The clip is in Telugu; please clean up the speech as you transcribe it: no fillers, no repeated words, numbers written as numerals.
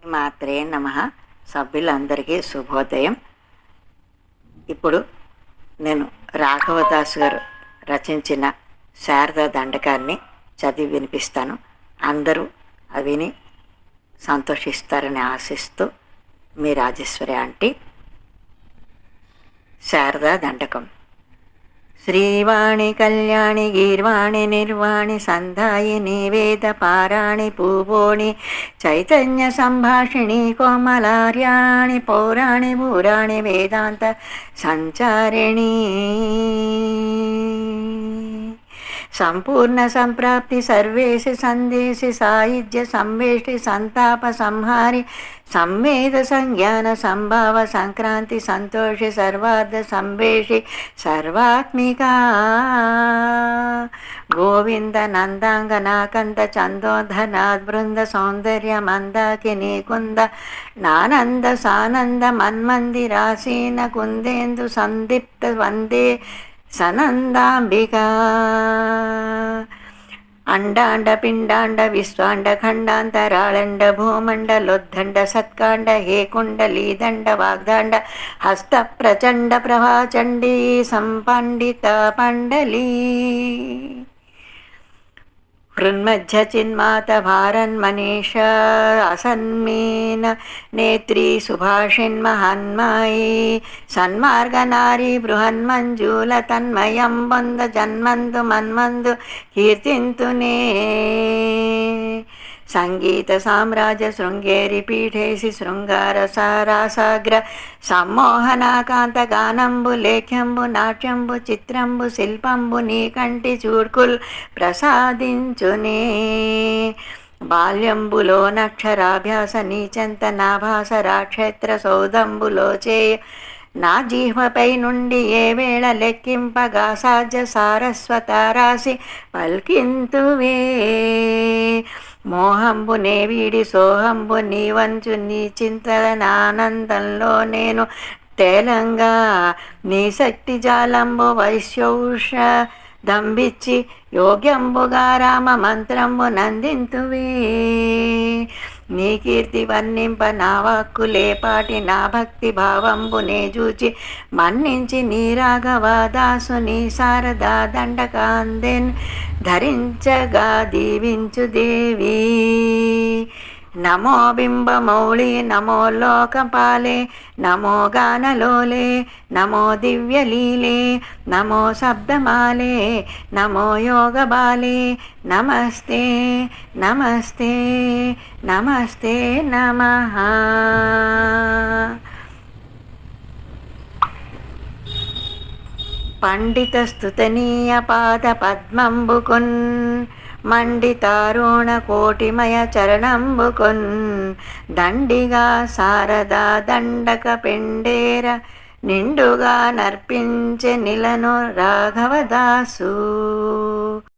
మాత్రే నమః. సభ్యులందరికీ శుభోదయం. ఇప్పుడు నేను రాఘవదాస్ గారు రచించిన శారదా దండకాన్ని చదివి వినిపిస్తాను. అందరూ విని సంతోషిస్తారని ఆశిస్తూ మీ రాజేశ్వరి ఆంటీ. శారదా దండకం. శ్రీవాణి కళ్యాణి గీర్వాణి నిర్వాణి సంధాయిని వేద పారాణి పూవోణి చైతన్య సంభాషిణి కోమలార్యాణి పౌరాణి భూరాణి వేదాంత సంచారిణి సంపూర్ణ సంప్రాప్తి సర్వేసి సందేశి సాయుధ్య సంవేష్టి సంతాప సంహారి సంవేద సంజ్ఞాన సంభావ సంక్రాంతి సంతోషి సర్వార్థ సంవేషి సర్వాత్మికా గోవింద నందాంగ నాకంద చందోధనాద్ బృంద సౌందర్య మందాకిని కుంద నానంద సానంద మన్మందిరాసీన కుందేందు సందీప్త వందే సనందాంబికా అండాండ పిండాండ విశ్వాండ ఖండాంతరాళండ భూమండ లోద్ధండ సత్కాండ హేకుండ లీదండ వాగ్దాండ హస్త ప్రచండ ప్రభాచండీ సంపండిత పండలీ హృన్మధ్య చిన్మాత భారన్మనీష అసన్మీన నేత్రీ సుభాషిన్మహన్మాయి సన్మార్గనారీ బృహన్మంజూల తన్మయం వంద జన్మందు మన్మందు కీర్తింతునే సంగీత సామ్రాజ్య శృంగేరి పీఠేసి శృంగార సారాసాగ్ర సమ్మోహనాకాంత గానంబు లేఖ్యంబు నాట్యంబు చిత్రంబు శిల్పంబు నీకంటి చూడ్కుల్ ప్రసాదించునే బాల్యంబులో నక్షరాభ్యాస నీచంత నాభాస రాక్షేత్ర సౌదంబులో చేయ నా జీహ్వపై నుండి ఏ వేళ లెక్కింపగా సాధ్య సారస్వతారాసి పల్కింతువే మోహంబు నే వీడి సోహంబు నీ వంచు నీ చింతనానందంలో నేను తేలంగా నీ శక్తి జాలంబు వైశ్యౌష దంబిచ్చి యోగ్యంబుగా రామ మంత్రంబు నందింతువే నీ కీర్తి వర్ణింప నా వాక్కులేపాటి నా భక్తి భావంబు నే చూచి మన్నించి నీ రాఘవదాసు నీ శారదా దండకాందెన్ ధరించగా దీవించు దేవి నమో బింబమౌళి నమో లోకపాలే నమో గానలోలే నమో దివ్యలీలే నమో శబ్దమాలే నమో యోగబాలే నమస్తే నమస్తే నమస్తే నమః. పండిత స్తుతనీయ పాద పద్మంబుకున్ మండితారుణ కోటిమయ చరణంబుకున్ దండిగా శారదా దండక పెండేర నిండుగా నర్పించె నిలను రాఘవదాసు.